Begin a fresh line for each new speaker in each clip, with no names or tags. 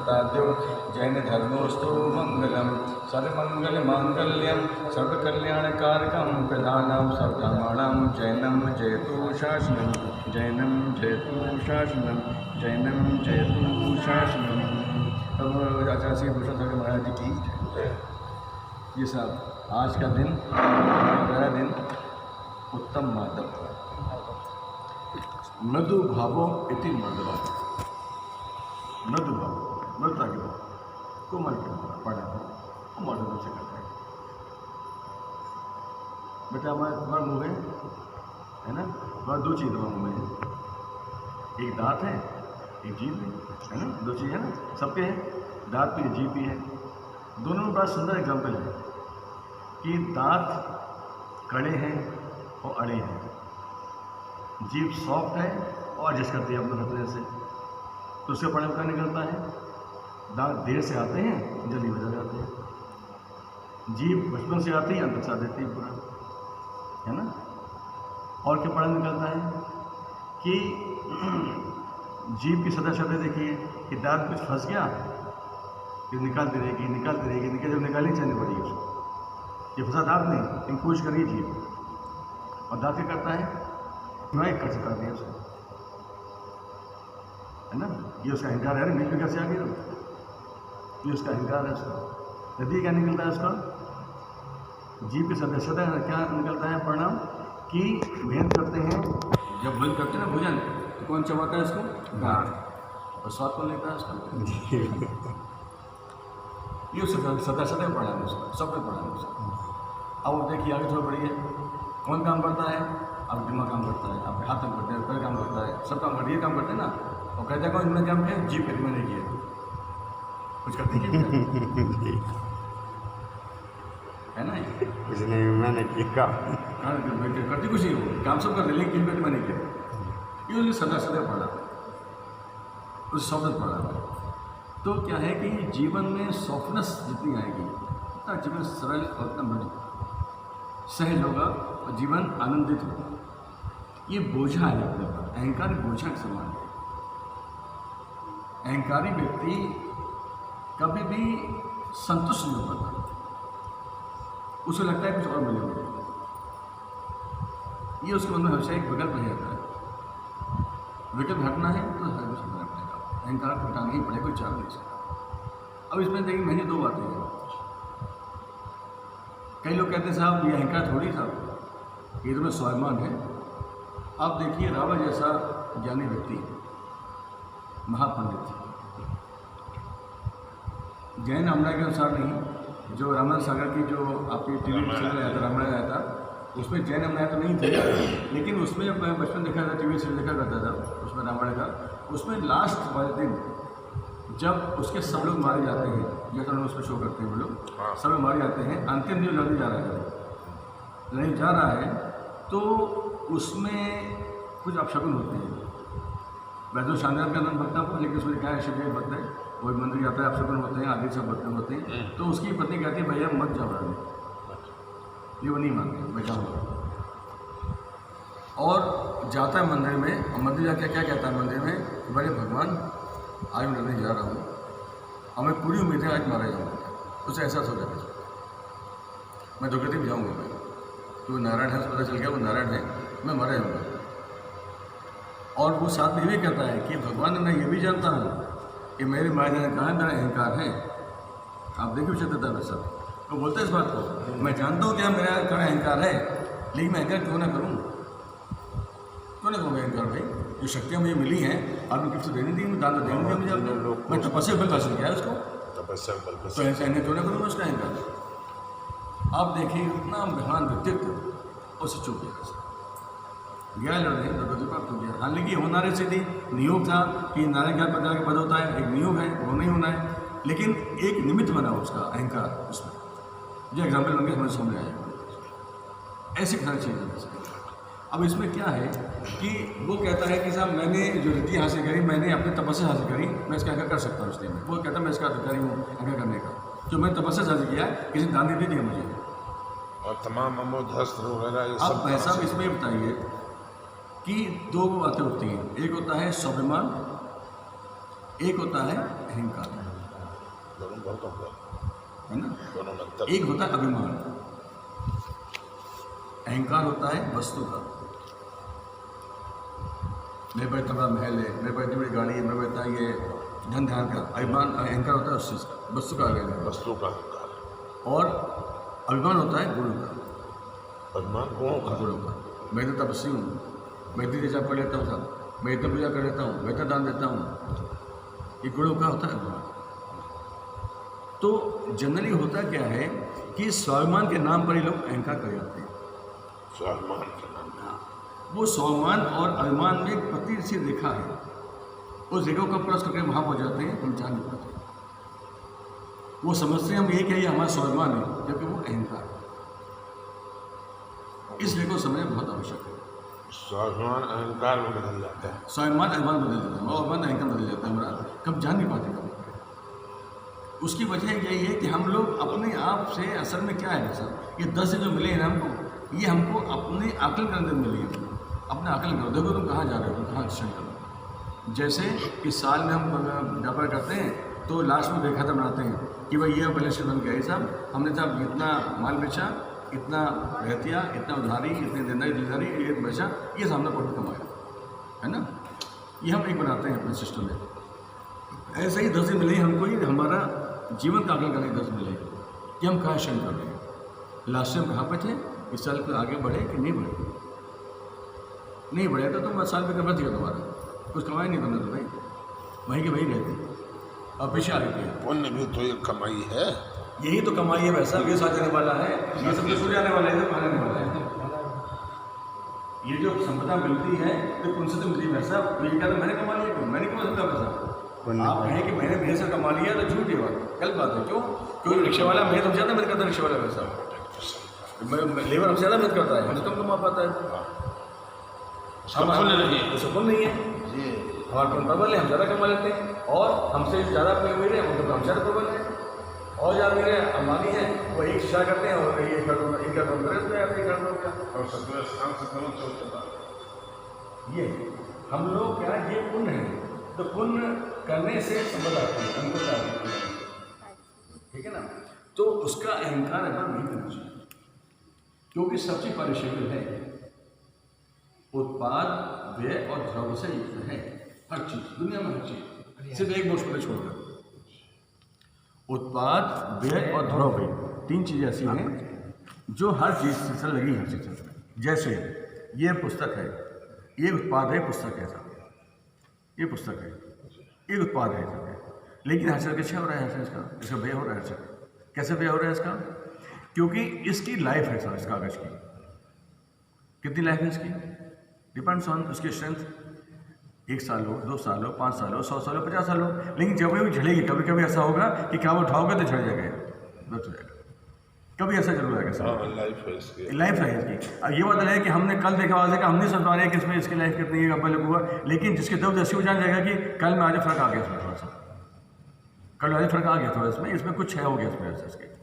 प्रदाद्यो जैन धर्मोस्तु मंगलम सर्वमंगलमांगल्यम सर्वकल्याणकारकम प्रधानम सर्वधर्माणां जैनम जयतु शासनम जैनम जयतु शासनम जैनम जयतु शासनम। आचार्य श्री भूषण सागर महाराज जी की ये सब आज का दिन पहला दिन उत्तम माधव मृदु भावो इति मधुरा मृदु भाव मृदुता के भाव कोमल के भाव पढ़ा वो मधुर से करता है। बेटा हमारा तुम्हारा मुँह है ना, तुम्हारा दो चीज़ तुम्हारा मुँह में है, एक दांत है एक जीभ है ना, दो चीज़ है ना सबके है, दांत भी है जीभ भी है। दोनों में बड़ा सुंदर एग्जाम्पल है कि दांत कड़े हैं और अड़े हैं, जीभ सॉफ्ट है और एडजस्ट करती है अपने खतरे से, तो उसके पढ़ने का निकलता है। दांत देर से आते हैं जल्दी बजा जाते हैं, जीभ बचपन से आती है अंत सा देती है पूरा, है ना। और क्या पढ़ा निकलता है कि जीभ की सदा शब्द देखिए कि दांत कुछ फंस गया फिर निकालती रहेगी जब निकालनी चाहिए पड़ेगी उसको, ये फंसा दांत नहीं लेकिन पूछ करिए जीभ, और दांत क्या करता है नहीं कर सकता दिया उसको, है ना। ये उसका अहंकार है, मिल भी कैसे आ गया, ये उसका अहंकार है उसका। नतीजा क्या निकलता है उसका, जीव के सदस्यता क्या निकलता है परिणाम कि मेहनत करते हैं, जब भोजन करते हैं ना भोजन तो कौन चबाता है उसको, दांत, और स्वाद कौन लेता है उसका ये उससे सदस्यता पड़ा है उसका, सब में पड़ा है उसका। अब वो देखिए आगे थोड़ा बढ़िए, कौन काम करता है, आपका दिमाग काम करता है, आपके हाथ काम करते हैं, पैर काम करता है, सब काम करते हैं, ये काम करते हैं ना। और कहते हैं कौन इन्होंने काम किया, जीभ करके मैंने किया, कुछ करती है ना,
कुछ नहीं मैंने किया,
करती कुछ नहीं हो, काम सब करते लेकिन जीभ करके मैंने किया। ये उसने सदा पढ़ा, उस शब्द पढ़ा। तो क्या है कि जीवन में सॉफ्टनेस जितनी आएगी उतना जीवन सरल और उतना मृदु सहज होगा और जीवन आनंदित होगा। ये बोझा है अपने पर, अहंकार बोझा के समान है। अहंकारी व्यक्ति कभी भी संतुष्ट नहीं हो पाता, उसे लगता है कुछ और मिले हुए, ये उसके मन में हमेशा एक विकल्प रह जाता है। विकल्प हटना है तो हर कुछ हटना पड़ेगा, अहंकार को हटाना ही पड़ेगा, कोई चाल नहीं सकता। अब इसमें देखिए मैंने दो बातें हैं, कई लोग कहते हैं साहब ये अहंकार थोड़ी साहब, ये तो मैं स्वाभिमान है। आप देखिए रावण जैसा ज्ञानी व्यक्ति, महापंडित, जैन रामायण के अनुसार नहीं, जो रामायण सागर की जो आपकी टीवी सीरियल आया था रामायण आया था, उसमें जैन रामायण तो नहीं थे, लेकिन उसमें जब मैं बचपन देखा था टीवी सीरियल देखा करता था उसमें रामायण का, उसमें लास्ट वाले दिन जब उसके सब लोग मारे जाते हैं, जैसा लोग उसमें शो करते हैं वो लोग सब लोग मारे जाते हैं, अंतिम दिन लड़ने जा रहा है तो उसमें कुछ अपशकुन होते हैं। वैसे शानदार का नाम भक्ता को, लेकिन उसमें क्या है शिव जी भक्त है, कोई मंदिर जाता है अपशकुन होते हैं, आदि सब भक्त होते हैं। तो उसकी पत्नी कहती है भैया मत जाओ लड़ने, ये वो नहीं मानते, मैं जाऊँगा। और जाता है मंदिर में, और मंदिर जाके क्या कहता है मंदिर में, बड़े भगवान आज मैं लड़ने जा रहा हूँ, हमें पूरी उम्मीद है आज मारा जाऊँगा। उसे एहसास हो जाता है मैं दुर्गति में जाऊँगा, मैं तो नारायण है, उसको पता चल गया वो नारायण है, मैं मारा जाऊँगा। और वो साथ में ये भी कहता है कि भगवान मैं ये भी जानता हूँ कि मेरे माया जाने कहाँ मेरा अहंकार है। आप देखिए उचित है सब वो बोलते हैं इस बात को, मैं जानता हूँ क्या मेरा अहंकार है, लेकिन मैं अहंकार क्यों ना करूँ अहंकार भाई, जो शक्तियाँ मुझे मिली हैं आपने किसी को देनी दी, मैं दान देंगे मुझे आपने, मैं तपस्या बल हासिल किया है उसको, तपस्या बल तो ऐसा अहंकार क्यों ना करूँगा उसका अहंकार। आप देखिए इतना महान व्यक्तित्व उसे चुप गया लड़ने प्रगति प्राप्त हो गया। हालांकि होनारे से थी नियोग था कि नारायण ज्ञान प्रकार का पद होता है, एक नियोग है वो नहीं होना है, लेकिन एक निमित्त बना उसका अहंकार उसमें, जो एग्जाम्पल बन के हमारे सामने आएगा। ऐसी सारी चीज़ें। अब इसमें क्या है कि वो कहता है कि साहब मैंने जो रिद्धि हासिल करी, मैंने अपनी तपस्या हासिल करी, मैं इसका अहंकार कर सकता हूँ। इसलिए वो कहता है मैं इसका अधिकारी हूँ अहंकार करने का, जो मैंने तपस्या हासिल किया है, किसी दान दे दिया मुझे।
और तमाम अमोधस्त्र वगैरह।
अब भाई साहब इसमें बताइए कि दो बातें होती हैं, एक होता है स्वाभिमान, एक होता है अहंकार।
दोनों बहुत अंतर,
है ना।
दोनों में अंतर।
एक होता है अभिमान, अहंकार होता है वस्तु का, मेरे पास इतना बड़ा महल है, मेरे पास इतनी बड़ी गाड़ी है, मेरे पास इतना ये धन ध्यान का। अभिमान अहंकार होता है उस चीज़ का, वस्तु का आगे है।
वस्तु का अहंकार,
और अभिमान होता है गुरु का,
अभिमान गुणों का।
मैं तो तपस्वी हूँ, मैं इतनी जप कर लेता हूँ साहब, मैं इतना पूजा कर लेता हूँ, मैं इतना दान देता हूँ, ये गुणों का होता है अभिमान। तो जनरली होता क्या है कि स्वाभिमान के नाम पर ही लोग अहंकार कर जाते हैं।
स्वाभिमान के नाम,
वो स्वाभिमान और अभिमान में एक पतली सी रेखा है, उस रेखा को क्रॉस करके वहाँ पहुँच जाते हैं, हम जान नहीं पाते। वो समझते हैं हम ये कि ये हमारा स्वाभिमान है, जबकि वो अहंकार है। इस रेखा को समझना बहुत आवश्यक है।
स्वाभिमान अहंकार में बदल जाता है।
स्वाभिमान अभिमान बदल जाता है, और अभिमान अहंकार बदल जाता है हमारा, कब जान नहीं पाते कब। उसकी वजह यही है कि हम लोग अपने आप से असल में क्या है सर, ये 10 जो मिले हैं हमको, ये हमको अपने आकलन के अंदर मिले हैं। अपने आकलन करो, देखो तुम कहाँ जा रहे हो, तुम कहाँ एक्शन करो। जैसे कि साल में हम व्यापार करते हैं तो लास्ट में देखा था बनाते हैं कि भाई ये बैलेंस शीट बन गया, ये साहब हमने साहब इतना माल बेचा, इतना रहतिया, इतना उधारी, इतनी देनदारी, ये बेचा, ये सामने प्रॉफिट कमाया, है ना। ये हम एक बनाते हैं अपने सिस्टम में। ऐसे ही 10 मिले हमको, ये हमारा जीवन का आकलन करने 10 मिले कि हम कहाँ एक्शन कर रहे हैं, लास्ट टाइम कहाँ पे थे, इस साल को आगे बढ़े कि नहीं बढ़े। नहीं बढ़े तो तुम साल में करना चाहिए, तुम्हारा कुछ कमाई नहीं तुमने, तो भाई वहीं के वहीं रहते और पीछे आ गए।
पुण्य भी तो एक कमाई है,
यही तो कमाई है वैसा, ये साथ जाने वाला है, ये सब कुछ जाने वाला है, तो खाने वाला है। ये जो संपदा मिलती है तो उनसे तो मिलती है वैसा, ये कहता मैंने कमा लिया, मैंने कमा सकता वैसा। आप कहें कि मैंने मेरे से कमा लिया तो झूठी बात, गलत बात है। क्यों? क्योंकि रिक्शे वाला मेहनत हमसे ज़्यादा मेहनत करता है, रिक्शे वाला वैसा लेबर हमसे ज़्यादा मेहनत करता है, हमसे कम कमा पाता है।
सफल नहीं है,
तो सफल नहीं है, हमारे पास प्रबल है, हम ज़्यादा कमा लेते हैं, और हमसे ज़्यादा मिले हैं उनको तो हम ज़्यादा प्रबल हैं, और ज़्यादा मिले अंबानी है वो एक शिक्षा करते हैं और ये कर दूँगा, एक कर दूँगा,
और सत्य स्थान से गलत चलता है।
ये हम लोग क्या, ये पुण्य है, तो पुण्य करने से संबंध आती है, हमको क्या है, ठीक है ना। तो उसका अहंकार अगर नहीं करना चाहिए, क्योंकि सबसे परिशेषित है, उत्पाद व्यय और द्रव से युक्त है हर चीज, दुनिया में हर चीज, सिर्फ एक बोझ पर छोड़कर। उत्पाद व्यय और द्रव्य 3 चीज़ें ऐसी हैं जो हर चीज़ से लगी है, हर चीज़ से। जैसे ये पुस्तक है, ये उत्पाद है, पुस्तक है साहब, ये पुस्तक है, ये उत्पाद है साहब, लेकिन हर चीज़ कैसे हो रहा है, हर चीज़ इसका व्यय हो रहा है, कैसे व्यय हो रहा है इसका, क्योंकि इसकी लाइफ है साहब, इस कागज़ की कितनी लाइफ है इसकी, डिपेंड्स ऑन उसकी स्ट्रेंथ। 1 साल हो, 2 साल हो, 5 साल हो, 100 साल हो, 50 साल हो, लेकिन जब भी झड़ेगी, कभी कभी ऐसा होगा कि क्या वो उठाओगे तो झड़ जाएगा, बच हो जाएगा, कभी ऐसा जरूर आएगा सर।
लाइफ है इसकी,
लाइफ है इसकी। अब ये बात है कि हमने कल देखा हुआ कि हम नहीं समझ पा रहे हैं कि इसमें इसकी लाइफ कितनी है, कब हुआ, लेकिन जिसके दर्द ऐसे हो जान जाएगा कि कल में आज फर्क आ गया इसमें, थोड़ा सा कल आज फर्क आ गया थोड़ा, इसमें कुछ है हो गया इसमें इसके।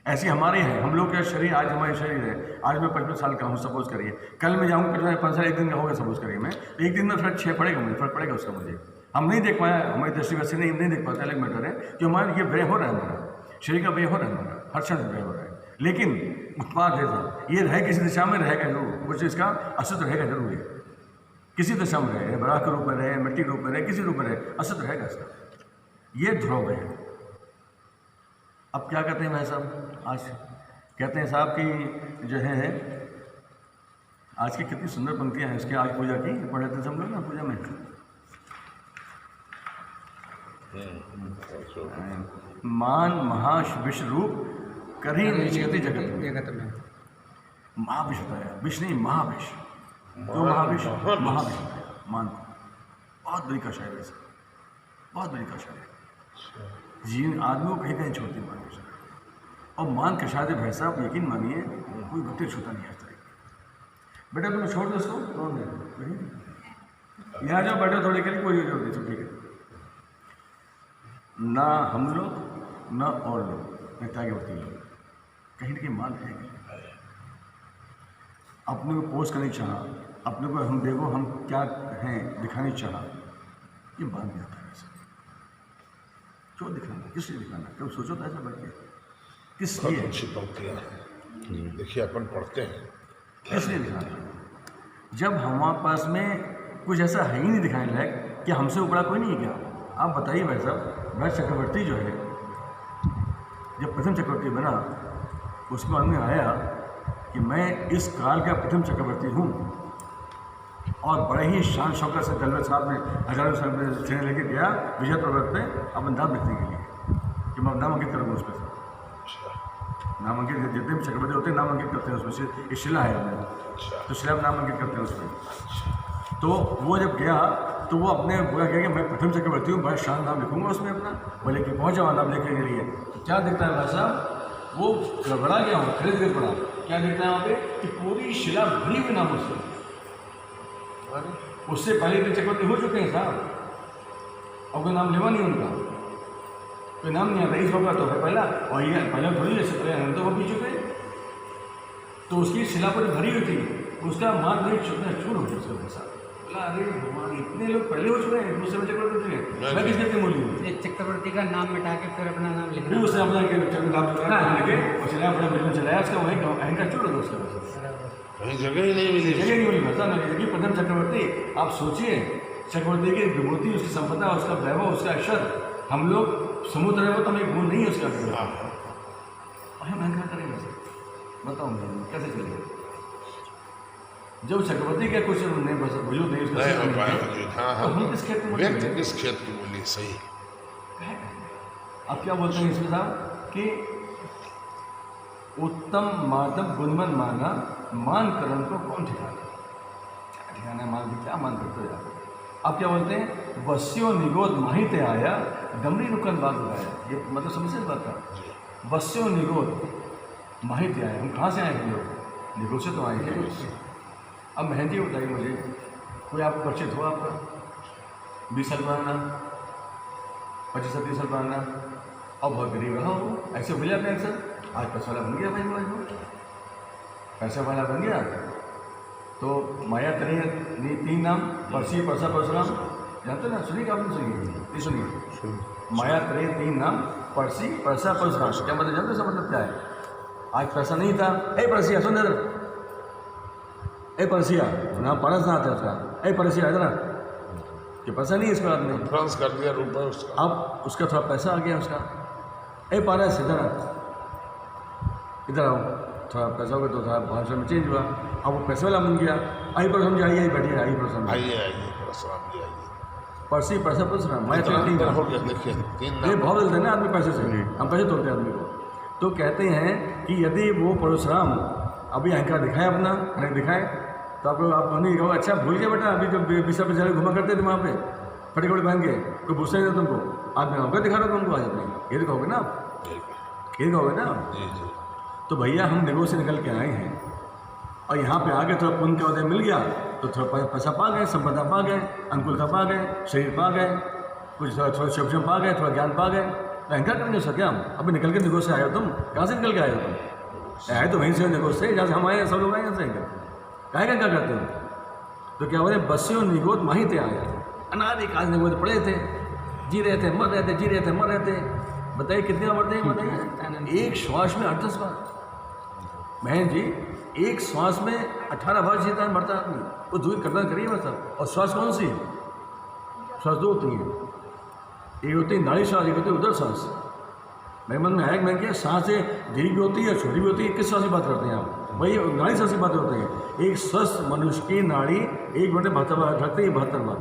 ऐसी हमारे हैं, हम लोग का शरीर, आज हमारे शरीर है, आज मैं 55 साल का हूँ सपोज करिए, कल मैं जाऊँगा 55 साल, एक दिन का होगा सपोज करिए, मैं एक दिन में फर्क पड़ेगा मुझे, फर्क पड़ेगा उसका मुझे, हम नहीं देख पाया, हमारी दृष्टि वैसे नहीं देख पाते, अलग मैटर है कि हमारा ये व्यय हो रहा है, हमारा शरीर का व्यय हो रहा है, हमारा हर क्षण व्यय हो रहा है, लेकिन उत्पाद है सर, ये रहे किसी दिशा में रहेगा जरूर, कुछ इसका अस्तित्व रहेगा जरूर, है किसी दिशा में रहे, बड़ा के रूप में रहे, मिट्टी के रूप में रहे, किसी रूप में रहे, अस्तित्व रहेगा इसका, ये ध्रुव है। अब क्या कहते हैं भाई साहब, आज कहते हैं साहब कि जो है आज की कितनी सुंदर पंक्तियां हैं इसके, आज पूजा की पढ़े थे हम लोग ना पूजा में, मान महाश विश्व रूप करी निचगति जगत में, महाविश्व है, विश्व नहीं महाविश्व, तो महाविश्व महाविश्व है, मान बहुत बड़ी कक्षा है वैसे, बहुत बड़ी कक्षा है, जीन आदमी को कहीं कहीं छोड़ती मान कक्षा, और मान कक्षा से भाई साहब यकीन मानिए कोई गुत्ते छूता नहीं आता है। बेटा तुम्हें छोड़ दो उसको, यहाँ जाओ बैठो थोड़ी करी, कोई जरूरत नहीं, ठीक है, ना हम लोग ना और लोग, नेता के वकील लोग, कहीं ना कहीं मान है, अपने को पोस्ट करनी चाहा, अपने को हम देखो हम क्या हैं दिखाने चाहा, ये मान जाता है। क्यों दिखाना, किस लिए दिखाना? क्यों सोचो तो ऐसा बैठ के किस
बहुत
लिए,
अच्छी पंक्तियाँ हैं। देखिए अपन पढ़ते हैं,
किस लिए दिखाना? जब हमारे पास में कुछ ऐसा है ही नहीं दिखाने लायक कि हमसे ऊपरा कोई नहीं है क्या? आप बताइए भाई साहब, भरत चक्रवर्ती जो है, जब प्रथम चक्रवर्ती बना उसके बाद में आया कि मैं इस काल का प्रथम चक्रवर्ती हूँ, और बड़े ही शान शौकत से दलवत साहब ने हजारों सेना लेके गया विजय पर्वत पे अपन नाम लिखने के लिए कि मैं नाम अंकित करूँगा उस पर। नाम अंकित जितने भी चक्रवर्ती होते हैं नाम अंकित करते हैं उसमें, ये शिला है अपने, तो शिला में नाम अंकित करते हैं उसमें। तो वो जब गया तो वो अपने बोला गया कि मैं प्रथम चक्रवर्ती हूँ, बड़ा शान नाम लिखूंगा उसमें अपना। बोले कि पहुँचा वहाँ नाम लिखने के लिए, तो क्या दिखता है भाई साहब, वो गड़बड़ा गया वहाँ, खरीद के पड़ा। क्या दिखता है वहाँ पे कि पूरी शिला भरी हुई नामों से। उससे पहले के चक्रवर्ती हो चुके हैं साहब, अब कोई नाम लेवा नहीं उनका, कोई नाम नहीं आता। इस वक्त तो है पहला, और ये पहले थोड़ी जैसे पहले हम तो वो पी चुके, तो उसकी शिला पर भरी हुई थी, उसका मार नहीं चुकना चूर हो चुका उसके साथ। बोला अरे भगवान, इतने लोग पहले हो चुके हैं, दूसरे में चक्रवर्ती हो चुके हैं, मैं किस लिए मूल्य हूँ?
चक्रवर्ती का नाम मिटा के फिर अपना नाम लिखना,
फिर उसने अपना नाम लिखे और चलाया, अपना बिजनेस चलाया, उसका वही अहंकार चूर हो उसका।
कहीं जगह ही नहीं मिली,
जगह नहीं मिली पता नहीं। प्रथम चक्रवर्ती, आप सोचिए चक्रवर्ती की विभूति, उसकी संपदा, उसका वैभव, उसका अक्षर, हम लोग समुद्र है वो तो हमें गुण नहीं है उसका, और हम अहंकार करेंगे? बताओ मुझे कैसे चलेगा? जब चक्रवर्ती का कुछ नहीं बस वजूद नहीं उसका,
नहीं हो पाया वजूद। हाँ
तो हम किस खेत में
व्यक्ति किस खेत की बोली सही।
आप क्या बोलते हैं इसमें साहब कि उत्तम माधव गुणमन माना, मान करण को कौन ठिकाना? क्या ठिकाना है मान, क्या मान करते हो यार? आप क्या बोलते हैं, वस्यो निगोद माहिते आया, डमरी नुकन बात लगाया। ये मतलब समझ से बात था, वस्यो निगोद माहिते आया, हम कहाँ से आए हम लोग? निगोद से तो आए हैं। अब मेहंदी बताइए मुझे, कोई आपको परिचित हो आपका? 20 साल पुराना, 25-30 साल पुराना, अब बहुत गरीब रहा हो, ऐसे बोले आपने अक्सर, आज पैसा वाला बन गया भाई, वो पैसा वाला बन गया। तो माया तरी 3 नाम, परसी परसा परशुराम, जानते ना? सुनिए, आपने सुनिए, सुनिए, माया तरी 3 नाम, परसी परसा परशुराम, क्या मतलब जानते? सब मतलब क्या है? आज पैसा नहीं था, ए परसिया सुन इधर, ए परसिया नाम पारस ना आता उसका, ए परसिया इधर, कि पैसा नहीं इसके बाद में
फ्रांस कर दिया रुपये उसका,
अब उसका थोड़ा पैसा आ गया उसका, ए पारस इधर इधर आओ, थोड़ा पैसा हो गया तो थोड़ा भाषा में चेंज हुआ, अब वो पैसे वाला बन गया। आई पर समझ आइए, बैठिए, आई पर समझ
आइए परशुराम जी आइए,
परसी परसा परशुराम, मैं
इतना अंतर हो गया। देखिए 3
ये
नाम
बहुत मिलते हैं ना आदमी पैसे से, हम पैसे तोड़ते हैं आदमी को। तो कहते हैं कि यदि वो परशुराम अभी अहंकार दिखाए, अपना अहंकार दिखाए, तो आप नहीं कहो अच्छा भूल गया बेटा, अभी जब 20 बेचारे घुमा करते थे वहाँ पे फटे कपड़े पहन के, कोई पूछता नहीं था तुमको, आज मैं अवगत दिखा रहा हूँ तुमको, आज अपने ये दिखाओगे ना आप, ये कहोगे ना आप।
जी जी,
तो भैया हम निगो से निकल के आए हैं, और यहाँ पे आके थोड़ा पुण्य का उदय मिल गया, तो थोड़ा पैसा पा गए, संपदा पा गए, अनुकूलता पा गए, शरीर पा गए, कुछ थोड़ा शिवशम पा गए, थोड़ा ज्ञान पा गए, तो अहंकार करने सके हम। अभी निकल के निगो से आए हो तुम, कहाँ से निकल के आए हो तुम? आए तो वहीं से निगो से, जहाँ से हम आए, सब लोग आए यहाँ से काहे का क्या करते हो? तो क्या बोले, बस्यो निगोद माहिते आया, अनादिकाल निगोद पड़े थे, जी रहे थे मर रहे थे, जी रहे थे मर रहे थे। बताइए कितने बार मरते हैं? बताइए, एक श्वास में 8-10 बार। बहन जी, एक श्वास में 18 बार जीता है मरता आदमी, वो दूर कल्पना करिए मतलब। और श्वास कौन सी? श्वास 2 होती हैं, एक होती है नाड़ी श्वास, एक होती है उदर श्वास। मेरे मन में आया कि मैं क्या, सांसें धीरे भी होती है, छोटी भी होती है, किस श्वास की बात करते हैं आप? वही नाड़ी श्वास की बात होती है। एक स्वस्थ मनुष्य की नाड़ी 1 घंटे 72 बार ढकती है, 72 बार।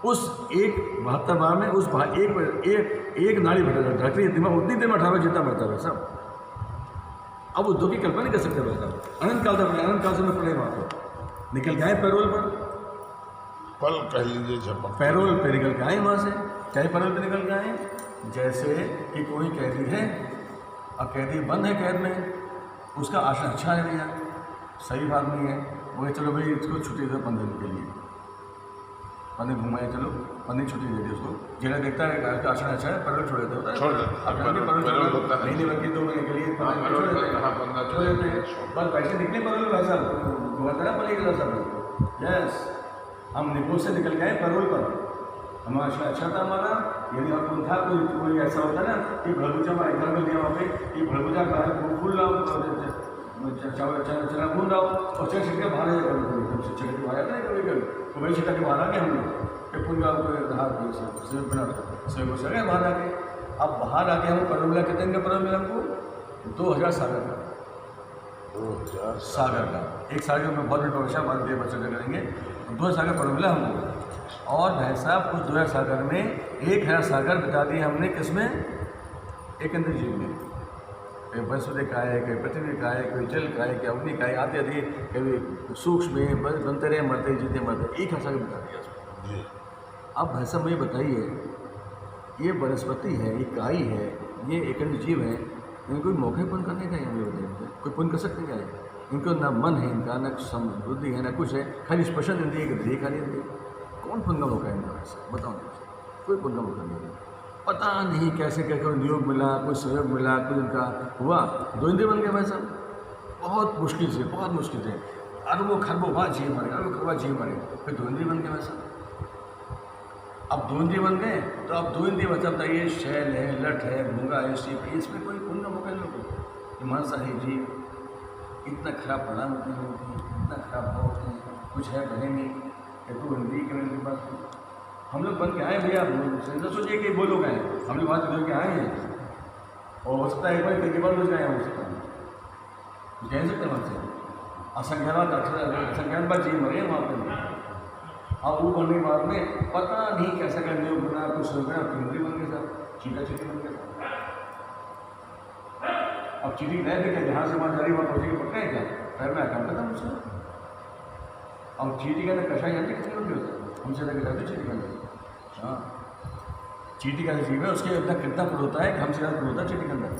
उस 72 बार में उस एक नाड़ी ढकती है दिमाग, उतनी देर में 18 जितना बढ़ता है सब। अब उस 2 की कल्पना नहीं कर सकते भाई साहब। अनंत काल तक, अनंत काल से मैं पड़े वहाँ पर निकल के आए पैरोल पर,
पल कह लीजिए झपक,
पैरोल पे निकल के आए वहाँ से। चाहे पैरोल पे निकल के आए, जैसे कि कोई कैदी है, अब कैदी बंद है कैद में, उसका आशा अच्छा है भैया, सही बात नहीं है, वो चलो भाई इसको छुट्टी दो 15 दिन के लिए, 15 घुमाए, चलो 15 छुट्टी दे दी उसको। जेला देखता है का आशा अच्छा है, पैरोल छोड़ देते होता है,
छोड़ देते हैं,
महीने भर की 2 महीने के लिए छोड़ देते हैं, बस पैसे निकले पैरोल भाई साहब, घुमाता ना पड़ेगा सब। यस, हम निगो से निकल गए पैरोल पर, हमारा अच्छा था हमारा, यदि हम था कोई ऐसा होता है ना कि भड़बूजा में एग्जाम्पल दिया वहाँ पे कि भड़बूजा का है वो फूल रहा हो चना भून रहा हो और चल छिटके बाहर आ जाए कभी छिटके बाहर आता है कभी कभी तो वही छिटके बाहर आ गए हम लोग कि फूल का हाथ सेव बना सेव को सगे बाहर आके। अब बाहर आके हम पर्व मिला कितने का पर्व मिला हमको 2000 सागर का।
2000
सागर का एक सागर में बहुत बड़ी वर्षा बाद में चर्चा करेंगे। 2000 सागर पर्व मिला हमको और भाई साहब उस 2000 सागर में 1000 सागर बिता दिए हमने किसमें एक अंदर जीव में। कहीं वसुदेव का है कहीं पृथ्वी का है कोई जल का है कि अग्नि का है आते आते कभी सूक्ष्म में बनते रहे मरते जीते मरते 1000 सागर बिता दिया उसमें। अब भाई साहब मुझे बताइए ये वनस्पति है ये काई है ये एक अन्य जीव है इनको कोई मौके पुण्य करने का हमें बताइए कोई पुण्य कर सकते क्या है? इनको ना मन है इनका ना समृद्धि है ना कुछ है खाली स्पर्शन देती है कि देह खाली देती है। कौन पुण्य का मौका है इनका वैसे बताओ कोई पुण्य का मौका नहीं है। पता नहीं कैसे क्या कोई नियोग मिला कोई सहयोग मिला कुछ इनका हुआ 2 इंद्रिय बन गए भाई साहब बहुत मुश्किल से अरबों खरबों बात जीव मरे अरबों खरबों जीव मरे फिर 2 इंद्रिय बन गए भाई साहब। अब 2 इंद्रिय बन गए तो अब 2 इंद्रिय मतलब बताइए शैल है लठ है भूंगा है सीप है इसमें कोई पुण्य का मौका नहीं होगा। मानसा है जीव इतना खराब पढ़ा होते हैं इतना खराब भाव होते हैं कुछ है बने नहीं या तो हिंदी के पास हम लोग बन के आए भैया न सोचिए कि वो लोग आए हम लोग बात कर के आए हैं और हो सकता है एक बार कई बार रोज आए हो सकता है कुछ कह सकते हैं वहाँ से असंख्यात बात जीव मरे वहाँ पर। अब वो बनने के बाद में पता नहीं कैसा क्या नियोग बना कुछ हो गया पिंडरी बन गया सर चीटा चीटी बन गया। अब चीटी नहीं देखे जहाँ से वहाँ जारी वहाँ पहुँचे के पक्का है क्या पैर में आकर खत्म उसका। अब चीटी का अंदर कषाय जानते कितनी होती होता है हमसे लगे जाते चीटी के अंदर। हाँ चीटी का जीव है उसके अंदर कितना फुल होता है हमसे ज़्यादा फुल होता है चीटी के अंदर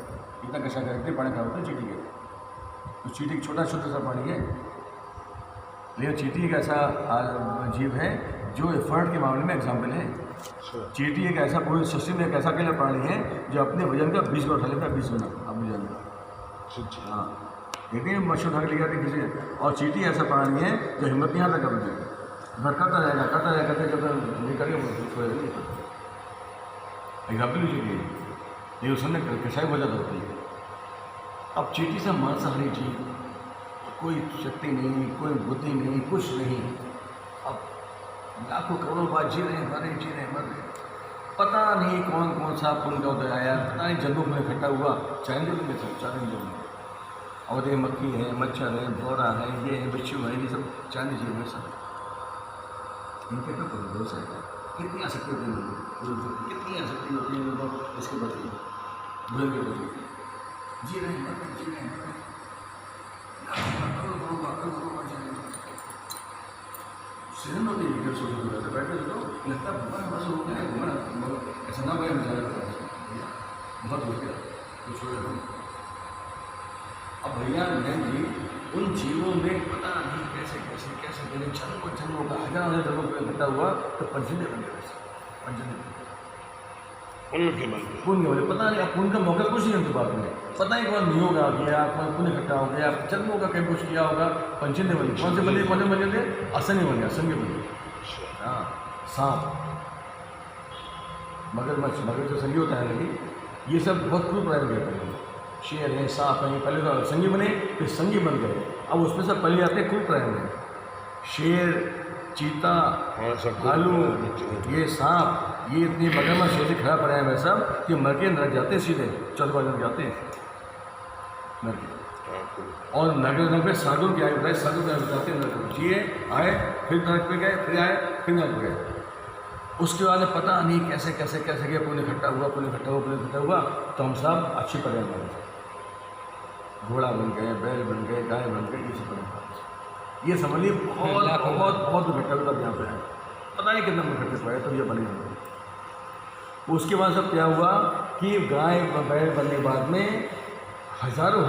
इतना कषाय करके पानी खा होता है चीटी के। तो चीटी छोटा छोटा सा पानी है लेकिन चीटी एक ऐसा जीव है जो एफर्ट के मामले में एग्जाम्पल है। चीटी एक ऐसा पूरी सृष्टि में एक ऐसा अकेला प्राणी है जो अपने वजन का 20 गुना उठा लेता है 20 गुना अब वजन का। हाँ लेकिन मछली उठा के ले जाती किसी और चीटी ऐसा प्राणी है जो हिम्मत नहीं आता कर देगा घर करता रहेगा करते करेगा एग्जाम्पल भी चीटी है ये उसने कसाई वजह होती है। अब चीटी से मांसाहारी जीव कोई शक्ति नहीं कोई बुद्धि नहीं कुछ नहीं। अब लाखों करोड़ों बार जी रहे मर रहे पता नहीं कौन कौन सा पुण्य का उदय आया पता नहीं जंगलों में इकट्ठा हुआ चाइल्ड में सब चाइल्ड में और ये मक्खी है मच्छर है भौरा है ये है बिच्छू है ये सब चांदी जीव में सब इनके पे भरोसा है। कितनी आसक्ति होती है कितनी आसक्ति होती है लोगों इसके प्रति बुरे के प्रति जी रहे सीजन होती है बैठे तो लगता है भगवान बस हो गया ऐसा ना भाई बहुत हो गया कुछ हो गया। अब भैया मैं जी उन जीवों में पता नहीं कैसे मैंने जन्मों का हजार जन्मों पर इकट्ठा हुआ तो पंचने बन गया पंचने पुण्य वाले पता नहीं अब पुण्य का मौका कुछ नहीं उनके बात में पता नहीं कौन नियोग आ गया कौन पुण्य इकट्ठा हो गया जन्मों का कहीं कुछ किया होगा पंचने बने कौन से बने थे असंग बन गया असंग बने। हाँ सांप मगरमच्छ मगर जो संगी होता है लेकिन ये सब बहुत क्रूर प्राणी रहते हैं। शेर है सांप है पहले तो संगी बने फिर संगी बन गए अब उसमें सब पहले आते हैं क्रूर प्राणी हैं शेर चीता भालू ये सांप ये इतनी मगरमच्छ ऐसे खड़ा पड़े हैं सब कि मर के नरक जाते सीधे चौथे नरक जाते हैं नरक और नगर में साधु की आयु बताए साधु की आयु बताते हैं नरक जिए आए फिर नरक पे गए फिर आए फिर नरक गए। उसके बाद पता नहीं कैसे गया पुण्य इकट्ठा हुआ तो हम सब अच्छे पड़े हमारे घोड़ा बन गए बैल बन गए गाय बन गए ये सब पड़े ये समझिए बहुत इकट्ठा हुआ यहाँ पे है पता नहीं कितना इकट्ठे पड़े तो ये बने होंगे। उसके बाद सब क्या हुआ कि गाय बैल बनने के बाद में हजारों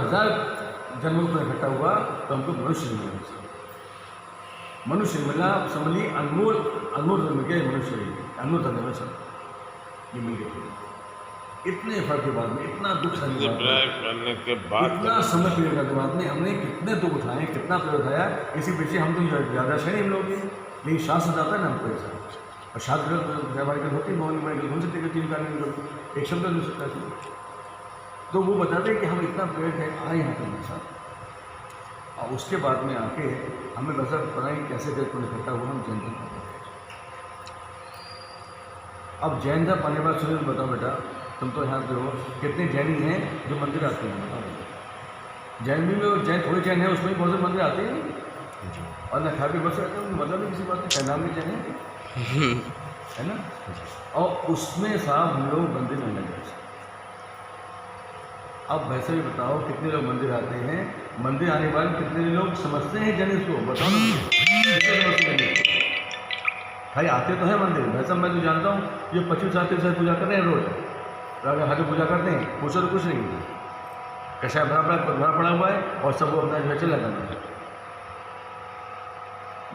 जन्मों पर इकट्ठा हुआ तो हमको मनुष्य मिला समझिए अनमोल धर्म के मनुष्य अनमोल धर्म में सब ये मिल गए इतने फर्क के बाद में इतना दुख सहने के बाद इतना समय पीने के बाद में हमने कितने दुख उठाए कितना पेड़ उठाया इसी पीछे हम तो ज़्यादा शनि हम लोग लेकिन शास्त्र जाता है ना हमको ऐसा प्रसाद व्यवहार के होती मोहन में घूम सकते कि 3 कान में एक शब्द नहीं सकता था। तो वो बताते हैं कि हम इतना पेड़ है आए यहाँ पे साथ, और उसके बाद में आके हमें वैसा पता नहीं कैसे पेड़ को निकलता हुआ हम जैन धर्म पाते। अब जैन धर्म पाने के बाद सुनील बताओ बेटा, तुम तो यहाँ पे हो, कितने जैनी हैं जो मंदिर आते हैं बताओ। जैन भी में जैन थोड़े जैन है, उसमें भी बहुत से मंदिर आते हैं और न खा भी बस रहते हैं, मतलब नहीं किसी बात का नाम भी जैन है ना। और उसमें साहब हम लोग मंदिर में लगे। अब वैसे भी बताओ कितने लोग मंदिर आते हैं, मंदिर आने वाले कितने लोग समझते हैं जैन को, बताओ ना मुझे। भाई आते तो है मंदिर, वैसा मैं तो जानता हूँ ये 25-30 साल पूजा कर रहे हैं रोज, तो अगर हाथ पूजा करते हैं पूछो तो कुछ नहीं है, कषाय भरा पड़ा हुआ है और सब वो अपना जो है चला जाता है।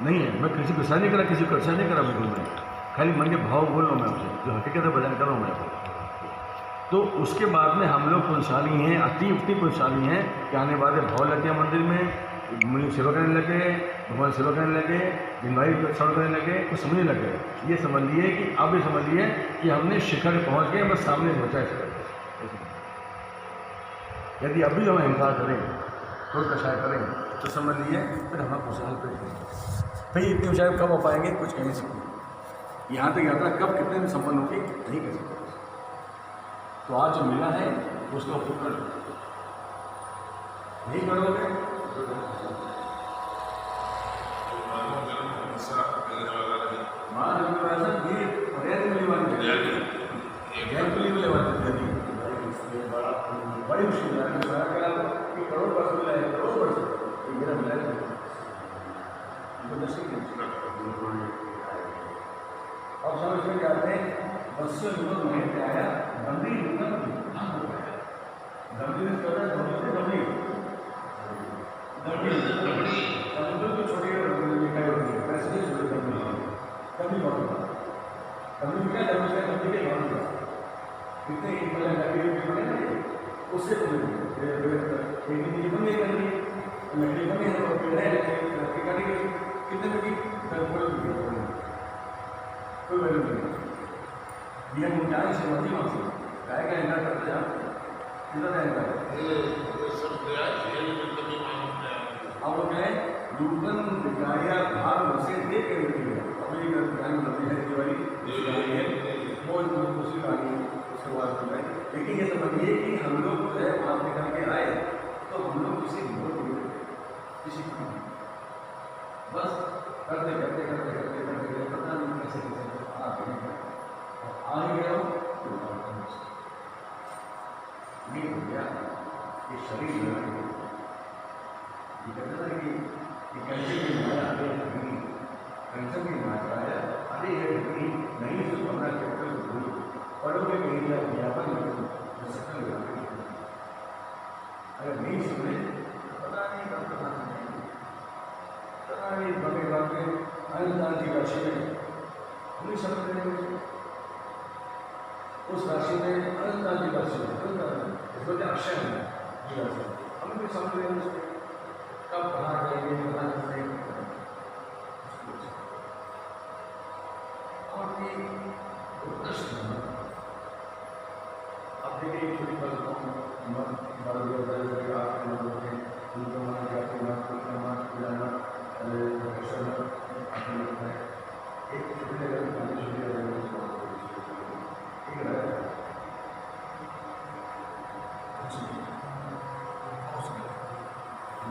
नहीं है, मैं किसी को नहीं करा, किसी को अच्छा नहीं करा, बिल्कुल मैं खाली मन के भाव बोल रहा हूँ मैं आपसे, जो हकीकत है बयान कर रहा हूँ मैं आपको। तो उसके बाद में हम लोग पुरुषाली हैं, अति उक्ति पुरुषाली हैं कि आने वाले भाव लग गया मंदिर में, मुनि सेवा करने लगे, भगवान सेवा करने लगे, जिनवाई श्रवण करने लगे, कुछ समझने लगे। ये समझ लिए कि अब ये समझ लिए कि हमने शिखर पहुँच गए, बस सामने पहुँचा शिखर। यदि अभी हम अहंकार करें, थोड़ा कषाय करें, तो समझ लिए फिर हमारा खुशहाल पे भाई इतनी ऊंचाई कब हो पाएंगे, कुछ कह नहीं सकते। यहाँ तक यात्रा कब कितने में संपन्न होगी नहीं कह सकते। तो आज जो मिला है उसका उपयोग कर नहीं करोगे तो बड़ी मुश्किल है, करोड़ वर्ष मिला है, करोड़ वर्ष मेरा मिला है। अब समझ में जाते हैं बच्चे लोग महीने पे आया गंभीर गंभीर समुद्र तो छोटी लिखाई होती है, वैसे ही छोटी कभी बहुत कभी क्या कभी के बहुत कितने बने ना उससे लकड़ी बनी कितने बड़ी कोई वैल्यू नहीं। यह मुझे से मर्जी वहाँ से गाय का इनकार करते जाओ कितना इनकार अब वो क्या है नूतन विकारिया भाग से देख के अपनी दिवाली बहुत खुशी कहानी उसके बाद में। लेकिन ये समझिए कि हम लोग जो है वहाँ निकल के आए तो हम लोग किसी किसी बस करते करते करते करते करते पता नहीं कैसे आ गया नहीं हो गया ये शरीर ये कहते ना कि कैंसर की बीमारी आते हैं, कैंसर की बीमारी आया अरे ये नहीं सुन पा रहा पढ़ोगे कहीं विज्ञापन अगर नहीं सुने पता नहीं पता नहीं बड़े बातें अनंत की राशि में नहीं समझ रहे, उस राशि में अनंत की राशि में अक्षय है हम भी समझ रहे हैं कब कहाँ जाएंगे पता नहीं। और अब देखिए छोटी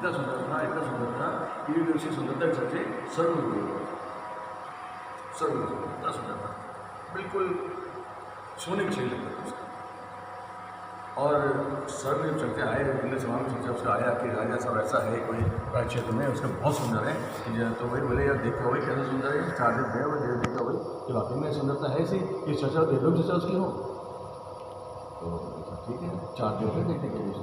इतना सुंदर था कि उसी सुंदरता के चलते सर्व इतना सुंदर था, बिल्कुल सोने के शरीर लगता था उसका। और सर में चलते आए इंद्र सभा में सोचा उसका आया कि राजा सब ऐसा है कोई क्षेत्र में उसका बहुत सुंदर है कि तो वही बोले यार देखा वही कैसे सुंदर है, 4 दिन गए वो देखा वही कि वाकई में सुंदरता है ऐसी कि चर्चा देख लो चर्चा उसकी हो। तो ठीक है 4 दिन गए देखने के लिए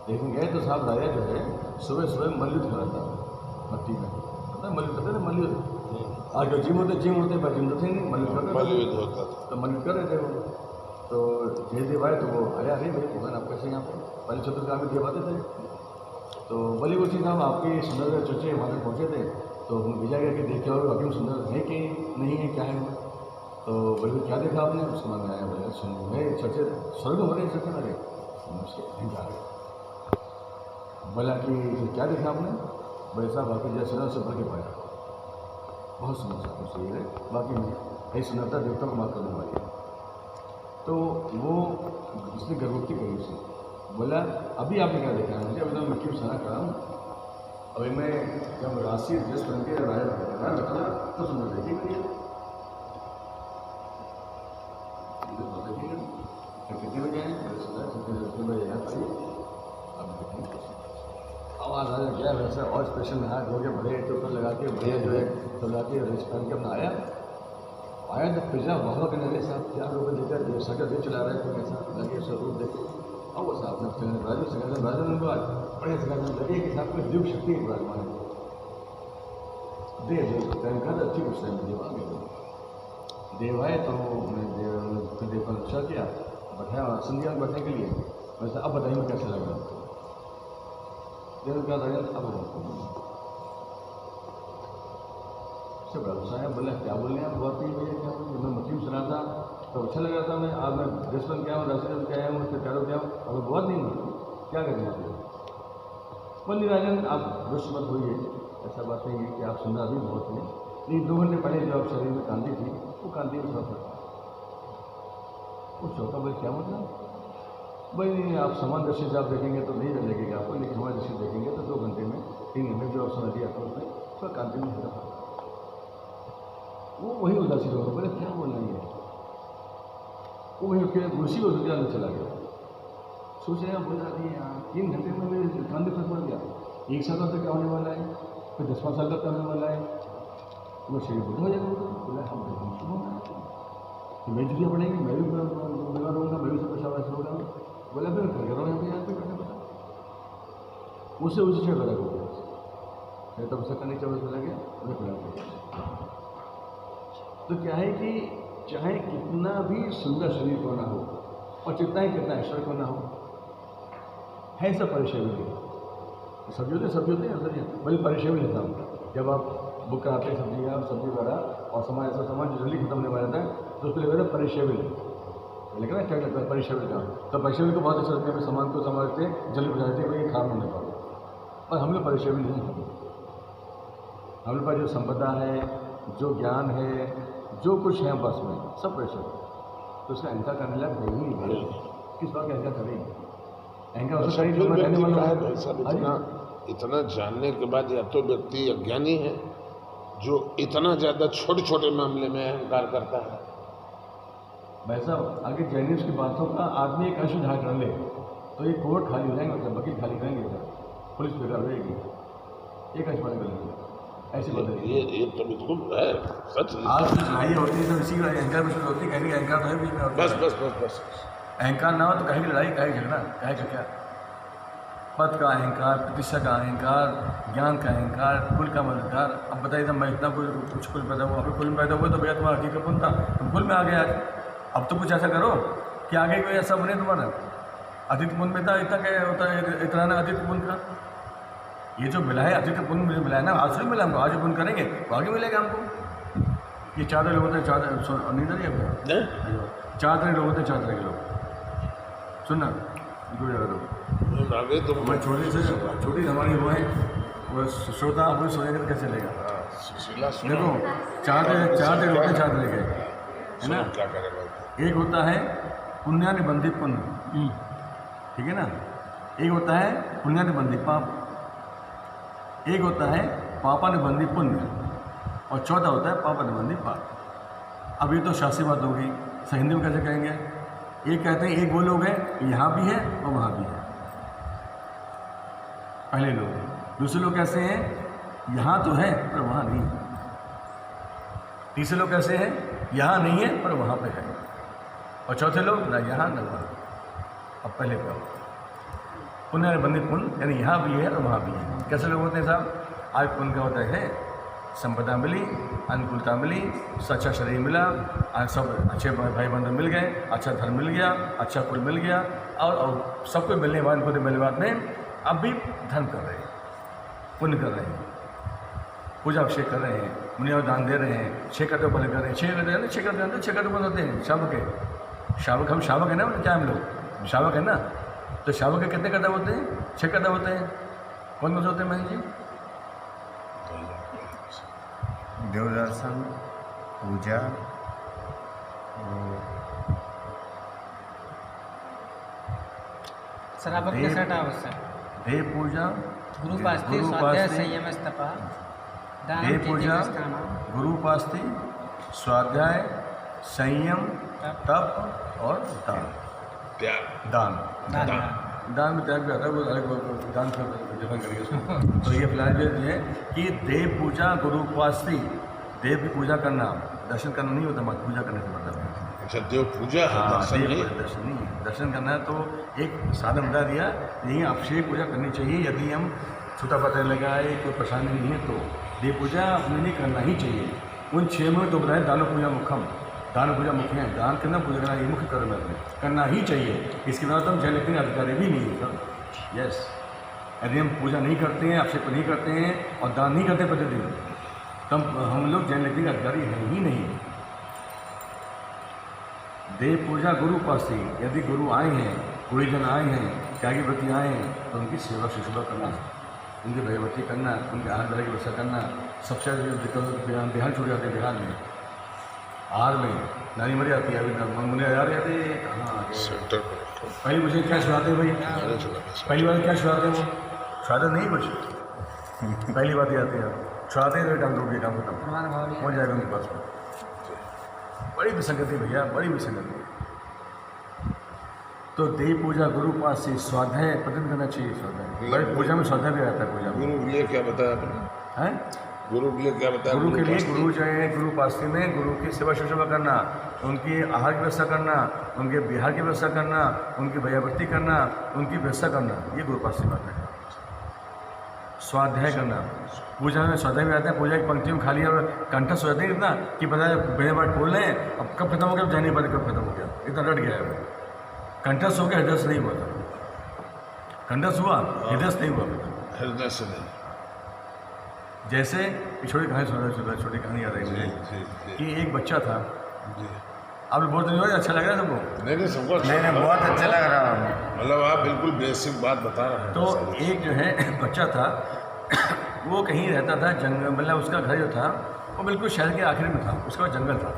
देखने गए तो साहब राजा जो है सुबह सुबह मल्लयुद्ध करा था मट्टी में, पता है मल्लयुद्ध करते थे मल्लयुद्ध। आज जो जिम होते पर जिम तो थे नहीं, मल्लयुद्ध करते तो मल्लयुद्ध कर रहे थे वो। तो जयदेव आए तो वो आया अरे भाई भगवान आप कैसे यहाँ पर बलि चतुर्गामी देव आते थे। तो बलि वो चीज़ हम आपके सुंदर चर्चे वहाँ तक पहुँचे थे तो हम भेजा गया कि देखे और वाकई सुंदर है कि नहीं है, क्या है वो? तो बोले क्या देखा आपने? उसको मन में आया, बोले सुन मैं चर्चे स्वर्ग हो रहे चर्चे मेरे उसके जा रहे। बोला कि क्या देखा आपने? बोले साहब आपकी जैसे सुना उससे भर के पाया, बहुत सुना साहब उससे ये बाकी नहीं यही सुनाता देवता को माफ करने वाली। तो वो उसने गर्भवती कही उसे, बोला अभी आपने क्या देखा है? मुझे अभी तो मैं क्यों सना कर रहा हूँ, अभी मैं जब राशि ड्रेस पहन के राजा रखना तो सुंदर देखिए कितने बजे आए? कितने बजे यहाँ पाइए अब आवाज़ आ गया वैसे और स्पेशल नहा धो के बड़े चोकर लगा के बढ़िया जो है सब लगा के ड्रेस पहन के अपना आया तो पिज्जा वहाँ के लगे साहब क्या लोग लेकर सटर भी चला रहे थे ऐसा लगे सब लोग देखे और वो साहब ने राजू से राजा ने बात बड़े से लगे कि साहब कोई दिव्य शक्ति है माने देव अच्छी कुछ टाइम देव आ गए देव आए तो मैंने देव का रक्षा किया बैठाया संध्या में बैठने के लिए। वैसे अब बताइए कैसे लग रहा देव क्या था अब से बड़ा गुस्सा है, बोला क्या बोल रहे हैं आप? बहुत ही भैया क्या बोल मैं मछली सुना था तो अच्छा लग रहा था, मैं आज मैं ड्रेस बन के आया हूँ राशि बन के आया हूँ उससे प्यारो क्या हूँ और बहुत नहीं क्या करें आप बोली राजन आप दुष्ट मत होइए, ऐसा बात नहीं है कि आप सुनना भी बहुत है नहीं 2 घंटे पहले जो आप शरीर में कांति थी वो कांति में थोड़ा वो चौका बोले क्या मतलब? भाई आप समान दृष्टि से आप देखेंगे तो नहीं लगेगा आपको, लेकिन हमारी दृष्टि देखेंगे तो 2 घंटे में 3 घंटे जो आप समझ दिया था उसमें थोड़ा कांति में होता वो वही उदासी होगा। बोले क्या बोलना है वो वही उसके उसी को अंदर चला गया। सोच रहे हैं बोल रहा थी 3 घंटे में मेरे कांधे फंस पड़ गया। 1 साल तक क्या होने वाला है, फिर 10-5 साल तक क्या होने वाला है, वो शरीर बुद्ध हो जाएगा। बोला हम मैं छुट्टियाँ पड़ेंगी, मैं भी बीमार रहूँगा, मैं भी सब पैसा वैसा हो रहा हूँ। बोला फिर घर करो यहाँ पे करना पड़ा उससे उसी से लगा हो गया मैं तब उसका करने चला गया उन्हें पिला दिया। तो क्या है कि चाहे कितना भी सुंदर शरीर को ना हो और कितना ऐश्वर्य को ना हो है सब परेशानी सब होते ऐसा नहीं बल्कि परेशानी लेता हूँ। जब आप बुक कराते हैं सब्जी वगैरह और सामान ऐसा सामान जो जल्दी खत्म होने वाला था तो उसके लिए कहते परेशानी लेकिन क्या लगता है परेशानी का तो परेशानी को बहुत अच्छा लगता है सामान को संभालते जल्दी बजाते हैं ये खराब होने पाए और हम लोग परेशानी नहीं है। हम लोग पास जो संपदा है जो ज्ञान है जो कुछ है बस में सब परेशान तो उसका अहंकार करने लग नहीं है। किस बात का अहंकार करेंगे? अहंकार उसका
इतना जानने के बाद या तो व्यक्ति अज्ञानी है जो इतना ज़्यादा छोटे मामले में अहंकार करता है।
भाई साहब आगे जैनिस की बातों का आदमी एक अंश उधार कर ले तो ये कोर्ट खाली हो जाएंगे, मतलब वकील खाली करेंगे, पुलिस बेकार रहेगी, एक अंश वाले करेंगे ऐसी बात है।
ये तो बिल्कुल है सच।
आज की लड़ाई होती है तो इसी का अहंकार में होती है, कहेंगे अहंकार तो है बीच में
बस
अहंकार ना हो तो कहेंगे लड़ाई कहे झगड़ा कहे का क्या? पद का अहंकार, प्रतिष्ठा का अहंकार, ज्ञान का अहंकार, कुल का अहंकार। अब बताइए मैं इतना कुछ कुल पैदा हुआ, अभी कुल में पैदा हुआ तो भैया तुम्हारा हकीकत कौन था, तुम कुल में आ गया। अब तो कुछ ऐसा करो कि आगे कोई ऐसा बने तुम्हारा आदित्य पुण्य में था इतना क्या होता है इतना ना आदित्य पुण्य का ये जो मिला है आदित्य पुण्य मिला है ना आज से मिला हमको, आज पुण्य करेंगे तो आगे मिलेगा हमको। ये 4 लोग होते हैं 4 नहीं था 4 तरह लोग होते हैं 4 तरह के लोग सुनना
आगे तो
मैं छोटी हमारी वो है वो श्रोता अपने सोचेंगे तो कैसे लेगा। देखो 4 तरह के 4 तरह के है ना।
क्या करेगा?
एक होता है पुण्यानुबंधी पुण्य, ठीक है ना। एक होता है पुण्यानुबंधी पाप, एक होता है पापानुबंधी पुण्य और चौथा होता है पापानुबंधी पाप। अब ये तो शास्त्रीय बात हो गई, सही हिंदी में कैसे कहेंगे? एक कहते हैं एक वो लोग हैं यहाँ भी है और वहाँ भी है, पहले लोग। दूसरे लोग कैसे हैं यहाँ तो है पर वहाँ नहीं है। तीसरे लोग कैसे हैं यहाँ नहीं है पर वहाँ पे है। और चौथे लोग ना यहाँ ना वहाँ। अब पहले क्या पुण्यबंधित पुण्य यानी यहाँ भी है और वहाँ भी है। कैसे लोग होते हैं साहब? आज पुण्य का होता है संपदा मिली, अनुकूलता मिली, सच्चा शरीर मिला, सब अच्छे भाई बंधु मिल गए, अच्छा धर्म मिल गया, अच्छा कुल मिल गया और सबको मिलने के बाद इनको मिलने बाद में अब भी धर्म कर रहे हैं, पुण्य कर रहे हैं, पूजा अभिषेक कर रहे हैं, मुनि और दान दे रहे हैं, 6 कर्तव्य पालन कर रहे हैं, 6 कर्तव्य ना 6 कर्तव्य 6 कर्तव्य होते हैं शावक के। शावक हम शावक है ना, क्या हम लोग शावक है ना, तो शावक के कितने कर्तव्य होते हैं? 6 कर्तव्य होते हैं। कौन कौन से होते हैं महेश जी?
देव दर्शन, पूजा,
श्रावक के
देव-
छठ आवश्यक
देव पूजा,
गुरु पास्ति स्वाध्याय संयम स्तपा दानम
देव पूजा,
तीर्थस्थानम
गुरु उपास्ति, स्वाध्याय, संयम, तप और दान।
त्याग
दान
दान
दान में त्याग भी आता है, वो अलग दान का डिफाइन करेंगे उसको। तो ये फिलहाल जो है कि देव पूजा, गुरु उपास्ति, देव की पूजा करना, दर्शन करना नहीं होता, मत पूजा करने से मतलब है।
अच्छा देव पूजा है,
हाँ,
दर्शन
देव
नहीं।
पूजा, दर्शन नहीं है। दर्शन करना है तो एक साधन बता दिया, यही आपसे पूजा करनी चाहिए। यदि हम छूटा पत्र लगाए, कोई परेशानी नहीं है तो देव पूजा अपने लिए करना ही चाहिए। उन 6 में तो बताए दान पूजा मुखम, दान पूजा मुख्य है, दान करना पूजा करना ये मुख्य कर्म है, करना ही चाहिए। इसके बाद हम जैन लेकिन अधिकारी भी नहीं है सर। यस, यदि हम पूजा नहीं करते हैं, आक्षेप नहीं करते हैं और दान नहीं करते प्रतिदिन, तब हम लोग जैन लेकिन अधिकारी हैं ही नहीं। देव पूजा गुरु उपास्ति, यदि गुरु आए हैं, गुरुजन आए हैं, त्यागी व्रती आए हैं तो उनकी सेवा शुश्रूषा करना, उनकी भयवती करना, उनके आहार की व्यवस्था करना। सबसे ज़्यादा बिहार छूट जाते हैं, बिहार में आहार में नानी मर जाती है, अभी मुझे याद रहते कहाँ
सेंटर पर
पहली मुझे क्या छुड़ाते हैं भाई?
अरे चला गया।
पहली बार क्या छुड़ाते हैं वो? छुड़ाते नहीं कुछ, पहली बात ही आती है, छुड़ाते हैं तो काम टूट गया, काम खत्म,
प्रमाण भाव
पहुँच जाएगा उनके पास में। बड़ी विसंगति भैया, बड़ी विसंगति। तो देव पूजा, गुरु पास से स्वाध्याय प्रतिदिन करना चाहिए। स्वाध्याय बड़ी पूजा में स्वाध्याय भी आता है पूजा में,
गुरु के लिए क्या बताया आपने?
है
गुरु के लिए क्या बताया?
गुरु के लिए
पास
गुरु जो है, गुरु पास्ती में गुरु की सेवा शुश्रूषा करना, उनकी आहार की व्यवस्था करना, उनके बिहार की व्यवस्था करना, उनकी भयावृत्ति करना, उनकी व्यवस्था करना, ये गुरु पास्ती बात है। स्वाध्याय करना, पूजा में स्वाध्याय भी आता है। पूजा की पंक्तियों में खाली और कंठस्थ हो जाते हैं इतना कि पता है बिना बात बोल रहे हैं, अब कब खत्म हो गया जान नहीं पता कब खत्म हो गया, इतना रट गया है वो। कंठस्थ हो गया, हृदय नहीं हुआ था, कंठस्थ हुआ हृदय नहीं हुआ अभी तक।
हृदय से नहीं।
जैसे ये छोटी कहानी सुना, छोटी कहानी याद आई
जी
मुझे
जी जी
कि एक बच्चा था,
जी।
आप बहुत दिन हो गए, अच्छा लग रहा है सबको।
नहीं सबको अच्छा
नहीं
लगा।
बहुत अच्छा लग रहा है।
मतलब आप बिल्कुल बेसिक बात बता रहे हैं।
तो एक जो है बच्चा था, वो कहीं रहता था जंगल, मतलब उसका घर जो था वो बिल्कुल शहर के आखिर में था, उसका जंगल था।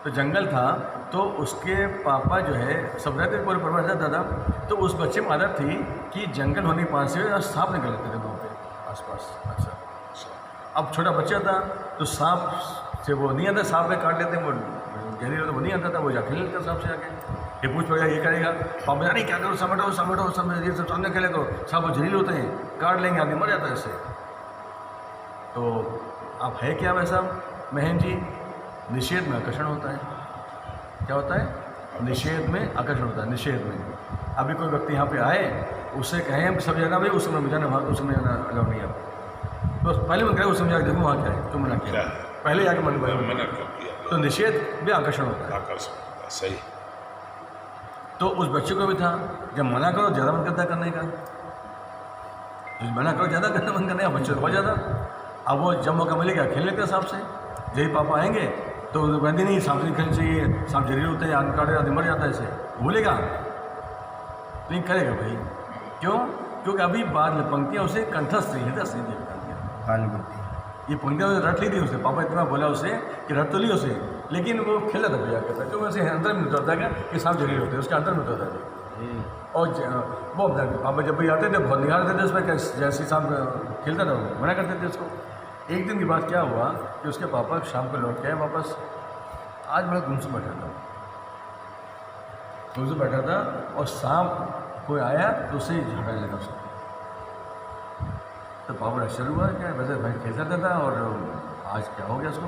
तो जंगल था तो उसके पापा जो है सब रहते पूरे परिवार रहता था। तो उस बच्चे में आदत थी कि जंगल होने के पास से सांप निकल लेते थे वहाँ पे आसपास। अच्छा, अब छोटा बच्चा था तो सांप से वो नहीं आता, सांप में काट लेते, वो जहरीला तो वो नहीं आता था, वो जाके लेता सांप से आके। ये पूछ पड़ेगा, ये करेगा, पापा नहीं क्या करो, समेटो समेटो सब ये सब सामने खेले तो सांप वो जहरीले होते हैं, काट लेंगे, आदमी मर जाता है इससे। तो अब है क्या वैसा महन जी? निषेध में आकर्षण होता है। क्या होता है? निषेध में आकर्षण होता है। निषेध में अभी कोई व्यक्ति यहाँ पे आए, उससे कहें हम सब जाना भाई, उस समय में जाना, वहाँ उस समय जाना अलाउ नहीं है। तो पहले मन करे उस समय जाकर देखो वहाँ क्या है, तो मना किया, पहले जाके मन
मना
भाई।
कर दिया।
तो निषेध भी आकर्षण होता है।
आकर्षण सही।
तो उस बच्चे को भी था, जब मना करो ज़्यादा मन करता है करने का, जब मना करो ज़्यादा करने मन करने का, बच्चे को बहुत ज़्यादा। अब वो जब मौका मिलेगा खेल लेते हैं सांप से। यही पापा आएंगे तो कहते नहीं सांप से खेलना चाहिए, सांप जहरीले होते हैं, आदमी काटे आदमी मर जाता है, इसे भूलेगा नहीं करेगा भाई। क्यों? क्योंकि अभी बाद में पंक्तियाँ उसे कंठस्थ नहीं, हृदय नहीं दी पंक्तियाँ।
अनुभूति
ये पंक्तियाँ रट ली थी उसे, पापा इतना बोला उसे कि रट तो ली उसे, लेकिन वो खेला था भैया कहता, क्योंकि उसे अंदर में उतरता है कि सांप जहरीले होते हैं, उसके अंदर में उतरता है। और वो पापा जब भी आते थे बहुत निहारते थे उसमें, जैसे सांप खेलता था वो मना करते थे उसको। एक दिन की बात क्या हुआ कि उसके पापा शाम को लौट के आए वापस। आज बड़ा गुमसुम बैठा था, गुमसुम बैठा था और सांप कोई आया तो उसे झगड़ने लगा उसको। तो पापा आश्चर्य हुआ, क्या वैसे भाई खेलता रहता था और आज क्या हो गया उसको?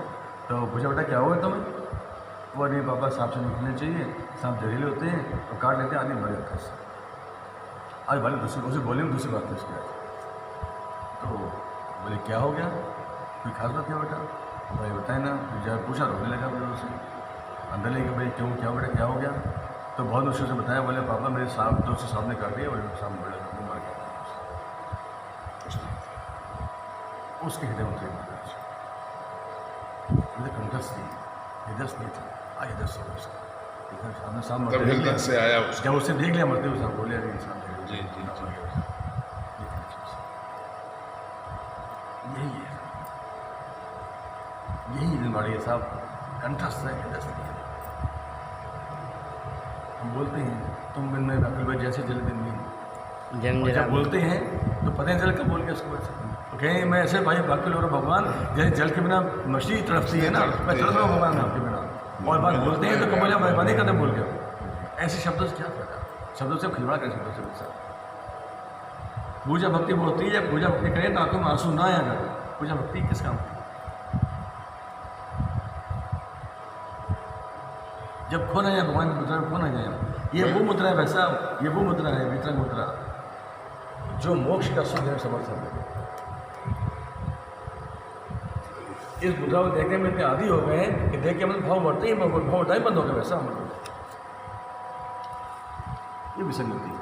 तो पूछा बेटा क्या हो गया तुम्हें? वो नहीं पापा सांप से नहीं खेलना चाहिए, सांप जहरीले होते हैं और काट लेते हैं, आदमी मर जाता है इससे। आज भाई उसे बोले में दूसरी बात थी उसकी आज। तो बोले क्या हो गया, कोई खास बात क्या बेटा? भाई बताए ना, जब पूछा रोने लगा बोले उसे अंदर लेके, भाई क्यों क्या बेटा क्या हो गया? तो बहुत मुश्किल से बताया, बोले पापा मेरे सांप दोस्त सांप ने काट दिया और सांप मर गया, मर गया। उसके हृदय में 10 थी, ये 10 नहीं था, आज 10 हो उसका। इधर सामने सामने
तब हिलने से आया उसका।
जब उससे देख लिया मरते हुए साहब बोले, अरे इंसान
जी, जी, जी।
यही है, यही दिलवाड़ी है साहब, कंठस्थ है कि 10 नहीं है। हम बोलते हैं तुम बिन में अकल भाई जैसे जले दिन में, और जब बोलते हैं तो पता नहीं चल कब बोल के उसको वैसे तो कहें मैं ऐसे भाई बाकी लोग भगवान जैसे जल के बिना मछली तड़पती है ना, मैं तड़प रहा हूँ भगवान आपके बिना, और बात बोलते हैं तो कब बोले मेहरबानी करते बोल के, ऐसे शब्दों से क्या फायदा, शब्दों से खिलवाड़ करें, शब्दों से बेचा। पूजा भक्ति वो होती है जब पूजा भक्ति करें तो आंखों में आंसू ना आया करें, पूजा भक्ति किस काम की, जब खो ना जाए भगवान की मुद्रा में खो ना जाए। ये वो मुद्रा है वैसा, ये वो मुद्रा है वितरंग मुद्रा जो मोक्ष का सुख है समर्थन है। इस मुद्रा को देखने में इतने आदि हो गए हैं कि देख के मतलब भाव बढ़ते ही भाव बढ़ता ही बंद हो गया वैसा हम लोग, ये विसंगति है।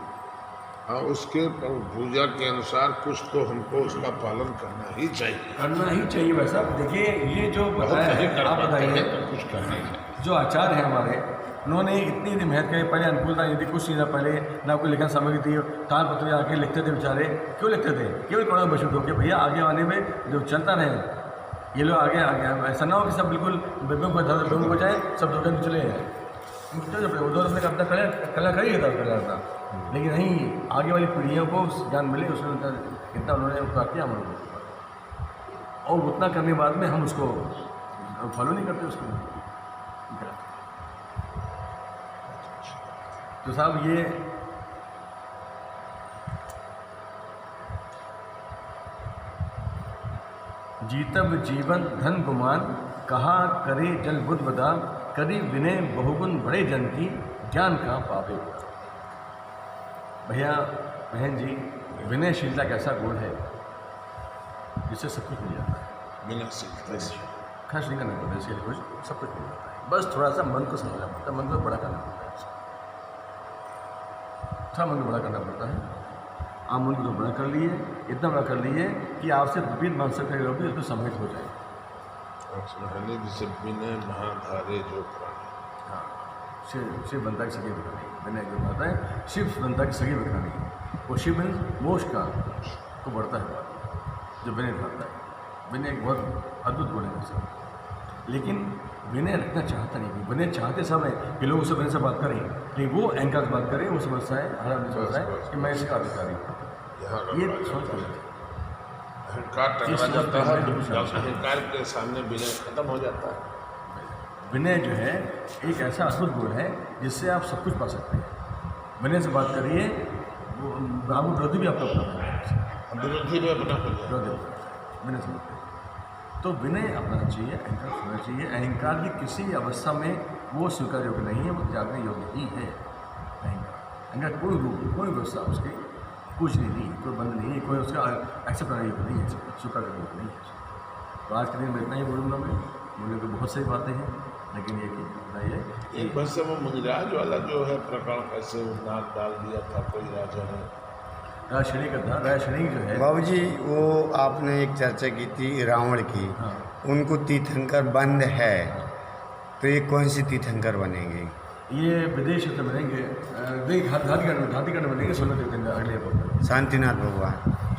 हाँ, उसके पूजा के अनुसार कुछ तो हमको उसका पालन करना ही चाहिए
वैसा। देखिए ये जो बताया है, आप बताइए
कुछ करना ही चाहिए।
जो आचार्य हैं हमारे, उन्होंने इतनी मेहनत करी, पहले अनुकूलता नहीं थी, कुछ नहीं था, पहले ना कोई लिखन सामग्री थी, तालपत्र आके लिखते थे बेचारे, क्यों लिखते थे, केवल कड़ा बशुद्ध हो के भैया आगे आने में जो चलता रहे, ये लोग आगे ऐसा ना हो कि सब बिल्कुल बेबों को धर बेबों को जाए, सब दुर्गंध चले जाए, उधर उसने अपना कला कर ही लेता कला था, लेकिन नहीं, आगे वाली पीढ़ियों को ज्ञान मिले, उसमें इतना उन्होंने उपकार किया हम लोगों को, और उतना करने के बाद में हम उसको फॉलो नहीं करते उसको। तो साहब ये जीतब जीवन धन गुमान, कहा करे जल बुद्ध बदा, करी विनय बहुगुण बड़े जन की, ज्ञान का पावे। भैया बहन जी, विनयशीलता एक ऐसा गुण है जिससे सब कुछ मिल जाता है,
बिना सीखते
खर्च नहीं करना पड़ता, इसके लिए कुछ सब कुछ मिल जाता है, बस थोड़ा सा मन को समझना पड़ता है, मन को बड़ा करना पड़ता है, थोड़ा मन को बड़ा करना पड़ता है। आप मन को तो बड़ा कर लिए, इतना बड़ा कर लिए कि आपसे विपरीत मानसिकता के लोग भी उसको सम्मिलित हो जाए।
जिसे विनय महाधारे जो प्राणी।
हाँ, शिव बनता की सगी बिखरानी, विनय जो बात है शिव बनता की सगी बिखरानी, वो शिव मोक्ष का को बढ़ता है जो विनय भाता है। विनय एक बहुत अद्भुत गुण है सब, लेकिन विनय रखना चाहता नहीं, विनय चाहते समय कि लोग उससे विनय से बात करें, लेकिन वो अहंकार से बात करें, वो समझता है, हर आदमी समझता है कि मैं इसका अधिकारी हूँ, ये सोच कर
अहंकार टकरा जाता है, अहंकार के सामने विनय खत्म हो जाता है।
विनय जो है एक ऐसा अद्भुत गुण है जिससे आप सब कुछ पा सकते हैं। विनय से बात करिए, वो आपको विरोधी भी आपका अपना
विरोधी में अपना हो जाए,
विनय से बात करिए तो विनय अपनाना चाहिए, अहंकार होना चाहिए। अहंकार की किसी अवस्था में वो स्वीकार योग्य नहीं है, वो त्यागने योग्य ही है। अहंकार कोई रूप कोई व्यवस्था उसकी कुछ नहीं, कोई बंद नहीं है, कोई उसका एक्सेप्ट करने योग्य नहीं है, स्वीकार करने योग्य नहीं है। तो आज के दिन में इतना ही बोलूँगा मैं, बोलने को बहुत सारी बातें हैं, लेकिन ये बताइए
एक बस वो मुनिराज वाला जो है प्रकरण, कैसे वो नाक डाल दिया था कोई राजा ने,
राजश्रेणी का था। राजश्रेणी जो है
बाबूजी, वो आपने एक चर्चा की थी रावण की,
हाँ,
उनको तीर्थंकर बंद है, तो ये कौन सी तीर्थंकर बनेंगे?
ये विदेश से बनेंगे, धातिकंड बनेंगे 16 तीर्थंकर अगले पर।
शांतिनाथ भगवान,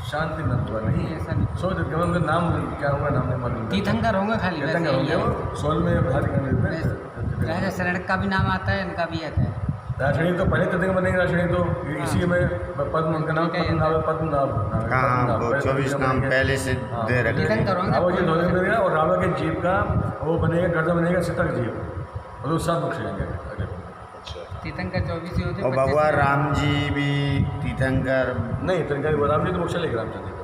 शांति नंदवा नहीं ऐसा नहीं, 16 तीर्थंकर उनका नाम क्या होगा, नाम नहीं मालूम,
तीर्थंकर होंगे खाली,
तीर्थंकर होंगे वो 16 में धातिकंड।
राजा शरण का भी नाम आता है, इनका भी आता है।
राजश्रेणी तो पहले तीर्थंकर बनेंगे, राजश्रेणी तो इसी में पद्म, उनका नाम पद्मनाभ।
हाँ, वो 24 नाम पहले से दे रखे हैं।
हाँ, वो ये दोनों बनेगा, और रावण के जीव का वो बनेगा, गर्दन बनेगा सीता का जीव, और वो 7 मुख जाएंगे अगले।
तीर्थंकर 24 ही होते हैं।
और भगवान राम जी भी तीर्थंकर
नहीं, तीर्थंकर राम जी तो मोक्ष लेके, रामचंद्र को,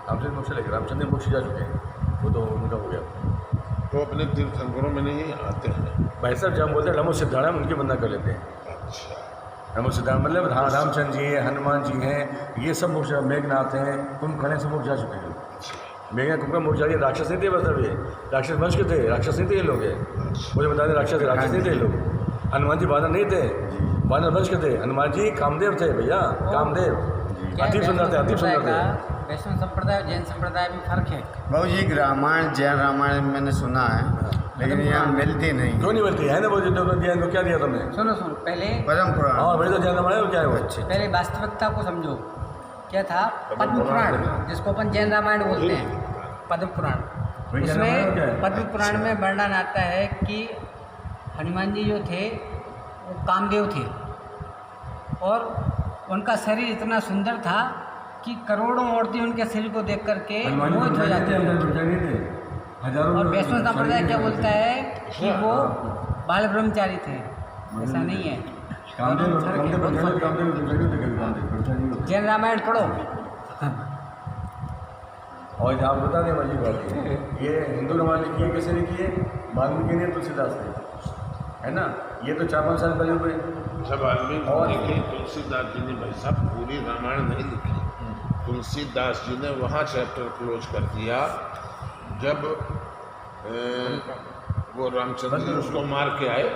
रामचंद्र मोक्ष लेके, रामचंद्र मोक्ष जा चुके हैं, वो तो उनका हो गया।
तो अपने तीर्थंकरों में नहीं आते हैं
भाई साहब, जब हम बोलते हैं रमो सिद्धाराम, उनकी बंदा कर लेते हैं।
अच्छा,
रमो सिद्धाराम मतलब रामचंद्र जी हैं, हनुमान जी हैं, ये सब मोक्ष, मेघनाथ हैं, कुंभकर्ण सब मोक्ष जा चुके हैं। मेघनाथ कुंभकर्ण मोक्ष जा रही है, राक्षस नहीं थे, बस अब ये राक्षस वंश के थे, राक्षस नहीं थे ये लोग, मुझे बता दें राक्षस नहीं थे ये लोग। हनुमान जी वानर नहीं थे, वानर वंश के थे, हनुमान जी कामदेव थे भैया, कामदेव, अति सुंदर थे, अति सुंदर थे।
वैष्णव संप्रदाय और जैन संप्रदाय में फर्क है।
बाबू जी रामायण जैन रामायण मैंने सुना है लेकिन यहाँ मिलती नहीं।
क्यों नहीं मिलती है ना? वो जो जैन को क्या दिया तुमने?
सुनो सुनो, पहले
पद्म पुराण।
और बड़े तो जैन रामायण है, वो क्या है वो?
अच्छे
पहले वास्तविकता को समझो। क्या था? पद्म पुराण, जिसको अपन जैन रामायण बोलते हैं, पद्म पुराण।
वही जैन रामायण क्या है?
उसमें पद्म पुराण में वर्णन आता है कि हनुमान जी जो थे वो कामदेव थे और उनका शरीर इतना सुंदर था कि करोड़ों औरतें उनके शरीर को देख करके मोहित हो जाती थी।
हजारों।
और वैष्णव संप्रदाय क्या बोलता है कि वो बाल ब्रह्मचारी थे। ऐसा नहीं है। जैन रामायण पढ़ो।
और आप बता दें मजी बात ये हिंदू रामायण लिखी है, किसने लिखी है? वाल्मीकि ने, तुलसीदास ने, है ना? ये तो 4-5 साल पहले हुए।
जब वाल्मीकि लिखी, तुलसीदास जी ने भाई साहब पूरी रामायण नहीं लिखी। तुलसीदास जी ने वहाँ चैप्टर क्लोज कर दिया जब वो रामचंद्र जी उसको मार के आए